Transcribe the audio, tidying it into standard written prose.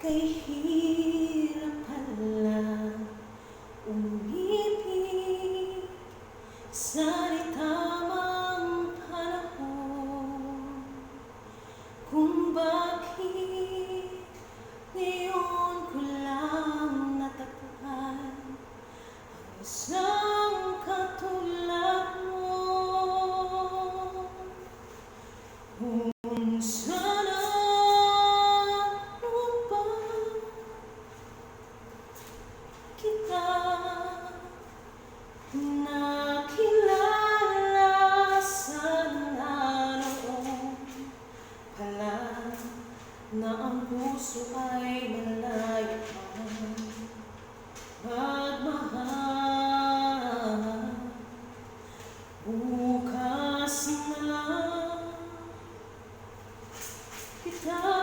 Kay hirap pala umibig sa di tamang panahon. Kung bakit ngayon ko lang natagpuan ang isang katulad mo. Kung sana kita nakilala, sana noon pala na ang puso ay malaya magmahal. Bukas na lang kita